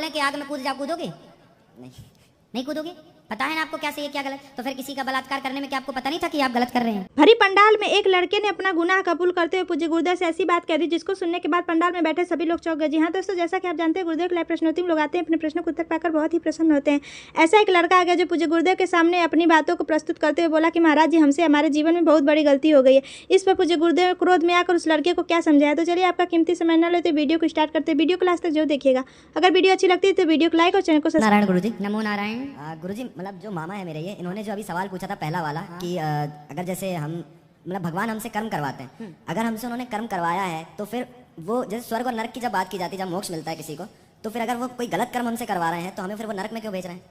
बोले कि आग में कूद जाओ, कूदोगे? नहीं कूदोगे? पता है ना आपको क्या सही है क्या गलत? तो फिर किसी का बलात्कार करने में क्या आपको पता नहीं था कि आप गलत कर रहे हैं? भरी पंडाल में एक लड़के ने अपना गुनाह कबूल करते हुए पूज्य गुरुदेव से ऐसी बात कह दी जिसको सुनने के बाद पंडाल में बैठे सभी लोग चौंक गए। जी हाँ दोस्तों, जैसा कि आप जानते हैं गुरुदेव के लाइव प्रश्नोत्तरी में लोग आते हैं, अपने प्रश्नों को उत्तर पाकर बहुत ही प्रसन्न होते हैं। ऐसा एक लड़का आ गया जो पूज्य गुरुदेव के सामने अपनी बातों को प्रस्तुत करते हुए बोला कि महाराज जी, हमसे हमारे जीवन में बहुत बड़ी गलती हो गई है। इस पर पूज्य गुरुदेव क्रोध में आकर उस लड़के को क्या समझाया, तो चलिए आपका कीमती समय न लेते वीडियो को स्टार्ट करते हैं। वीडियो को लास्ट तक जरूर देखिएगा। अगर वीडियो अच्छी लगती है तो वीडियो को लाइक और चैनल को नारायण गुरुजी। नमो नारायण। गुरुजी, मतलब जो मामा है मेरे, ये इन्होंने जो अभी सवाल पूछा था पहला वाला कि अगर जैसे हम मतलब भगवान हमसे कर्म करवाते हैं, अगर हमसे उन्होंने कर्म करवाया है तो फिर वो जैसे स्वर्ग और नरक की जब बात की जाती है, जब मोक्ष मिलता है किसी को, तो फिर अगर वो कोई गलत कर्म हमसे करवा रहे हैं तो हमें फिर वो नरक में क्यों भेज रहे हैं?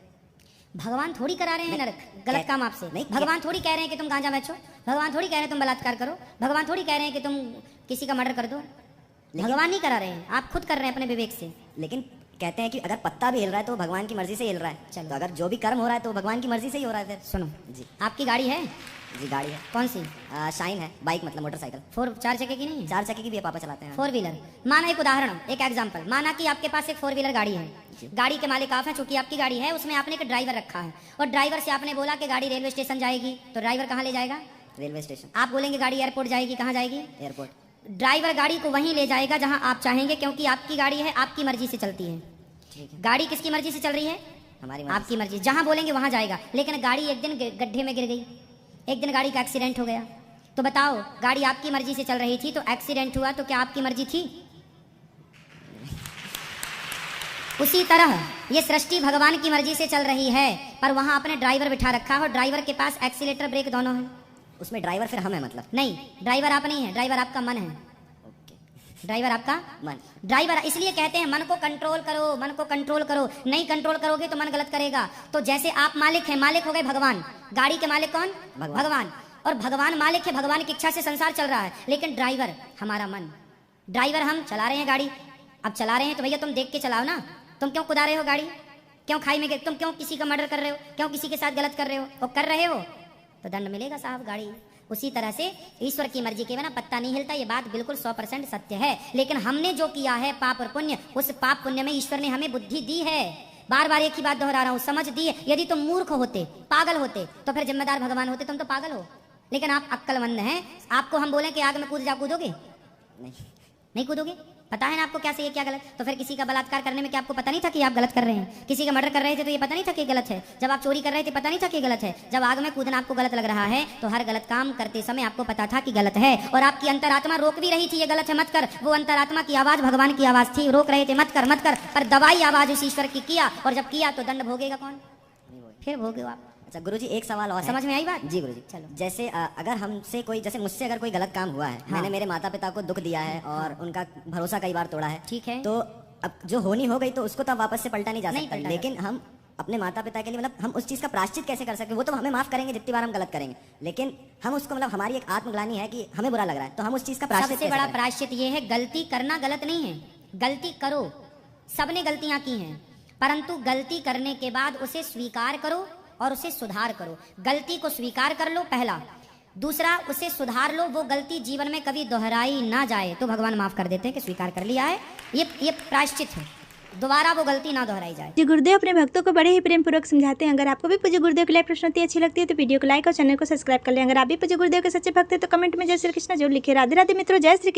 भगवान थोड़ी करा रहे हैं नरक, गलत काम आपसे नहीं। भगवान थोड़ी कह रहे हैं कि तुम गांजा बेचो, भगवान थोड़ी कह रहे हैं तुम बलात्कार करो, भगवान थोड़ी कह रहे हैं कि तुम किसी का मर्डर कर दो। भगवान नहीं करा रहे हैं, आप खुद कर रहे हैं अपने विवेक से। लेकिन कहते हैं कि अगर पत्ता भी हिल रहा है तो भगवान की मर्जी से हिल रहा है। चलो, अगर जो भी कर्म हो रहा है तो भगवान की मर्जी से ही हो रहा है। फिर सुनो जी, आपकी गाड़ी है? जी गाड़ी है। कौन सी? शाइन है, बाइक मतलब मोटरसाइकिल। 4 चक्के की नहीं है? 4 चक्के की भी है, पापा चलाते हैं। 4 व्हीलर। माना एक उदाहरण, एक एग्जांपल, माना कि आपके पास एक 4 व्हीलर गाड़ी है, गाड़ी के मालिक आप हैं, चूंकि आपकी गाड़ी है, उसमें आपने एक ड्राइवर रखा है और ड्राइवर से आपने बोला कि गाड़ी रेलवे स्टेशन जाएगी, तो ड्राइवर कहाँ ले जाएगा? Railway station. आप बोलेंगे गाड़ी एयरपोर्ट जाएगी, कहाँ जाएगी? एयरपोर्ट। ड्राइवर गाड़ी को वहीं ले जाएगा जहां आप चाहेंगे, क्योंकि आपकी गाड़ी है, आपकी मर्जी से चलती है। ठीक है। गाड़ी किसकी मर्जी से चल रही है? हमारी आपकी मर्जी। जहां बोलेंगे वहां जाएगा। लेकिन गाड़ी एक दिन गड्ढे में गिर गई, एक दिन गाड़ी का एक्सीडेंट हो गया, तो बताओ, गाड़ी आपकी मर्जी से चल रही थी तो एक्सीडेंट हुआ, तो क्या आपकी मर्जी थी? उसी तरह ये सृष्टि भगवान की मर्जी से चल रही है, पर वहां आपने ड्राइवर बिठा रखा है और ड्राइवर के पास एक्सीलेटर ब्रेक दोनों है। उसमें ड्राइवर फिर हम है मतलब? नहीं, ड्राइवर आप नहीं है, ड्राइवर आपका मन है। ड्राइवर आपका मन। ड्राइवर इसलिए कहते हैं मन को कंट्रोल करो, मन को कंट्रोल करो। नहीं कंट्रोल करोगे तो मन गलत करेगा। तो जैसे आप मालिक हैं, मालिक हो गए भगवान, गाड़ी के मालिक कौन? भगवान। और भगवान मालिक है, भगवान की इच्छा से संसार चल रहा है, लेकिन ड्राइवर हमारा मन। ड्राइवर हम चला रहे हैं गाड़ी, अब चला रहे हैं तो भैया तुम देख के चलाओ ना। तुम क्यों कुदा रहे हो गाड़ी? क्यों खाई में तुम क्यों किसी का मर्डर कर रहे हो? क्यों किसी के साथ गलत कर रहे हो? और कर रहे हो तो दंड मिलेगा साहब गाड़ी। उसी तरह से ईश्वर की मर्जी के बिना पत्ता नहीं हिलता, ये बात बिल्कुल 100% सत्य है। लेकिन हमने जो किया है पाप और पुण्य, उस पाप पुण्य में ईश्वर ने हमें बुद्धि दी है। बार बार एक ही बात दोहरा रहा हूं, समझ दी है। यदि तुम मूर्ख होते, पागल होते, तो फिर जिम्मेदार भगवान होते। तुम तो पागल हो, लेकिन आप अक्लमंद हैं। आपको हम बोले कि आग में कूद जाओ, कूदोगे? नहीं कूदोगे? पता है ना आपको क्या सही है क्या गलत? तो फिर किसी का बलात्कार करने में क्या आपको पता नहीं था कि आप गलत कर रहे हैं? किसी का मर्डर कर रहे थे तो ये पता नहीं था कि गलत है? जब आप चोरी कर रहे थे पता नहीं था कि गलत है? जब आग में कूदना आपको गलत लग रहा है, तो हर गलत काम करते समय आपको पता था कि गलत है, और आपकी अंतरात्मा रोक भी रही थी, ये गलत है मत कर। वो अंतरात्मा की आवाज भगवान की आवाज थी, रोक रहे थे मत कर मत कर, पर दवाई आवाज उस ईश्वर की किया, और जब किया तो दंड भोगेगा कौन? फिर भोगे आप। अच्छा गुरुजी, एक सवाल और समझ में आई बात? जी गुरुजी। चलो, जैसे अगर हमसे कोई, जैसे मुझसे अगर कोई गलत काम हुआ है, मैंने मेरे माता पिता को दुख दिया है और उनका भरोसा कई बार तोड़ा है, ठीक है, तो अब जो होनी हो गई तो उसको तो वापस से पलटा नहीं जा सकता, पलटा लेकिन हम अपने माता पिता के लिए मतलब हम उस चीज का प्रायश्चित कैसे कर सकते? वो तो हमें माफ करेंगे जितनी बार हम गलत करेंगे, लेकिन हम उसको मतलब हमारी एक आत्मग्लानि है कि हमें बुरा लग रहा है, तो हम उस चीज का प्रायश्चित सबसे बड़ा प्रायश्चित ये है, गलती करना गलत नहीं है, गलती करो। सबने गलतियां की हैं, परंतु गलती करने के बाद उसे स्वीकार करो और उसे सुधार करो। गलती को स्वीकार कर लो पहला, दूसरा उसे सुधार लो, वो गलती जीवन में कभी दोहराई ना जाए, तो भगवान माफ कर देते हैं कि स्वीकार कर लिया है, ये प्रायश्चित है, दोबारा वो गलती ना दोहराई जाए। जी गुरुदेव अपने भक्तों को बड़े ही प्रेम पूर्वक समझाते हैं। अगर आपको भी पूज्य गुरुदेव की लाइव प्रश्नोत्तरी अच्छी लगती है तो वीडियो को लाइक और चैनल को सब्सक्राइब कर लें। अगर आप भी पूज्य गुरुदेव के सच्चे भक्त हैं तो कमेंट में जय श्री कृष्ण जरूर लिखिए। राधे राधे मित्रों, जय श्री कृष्ण।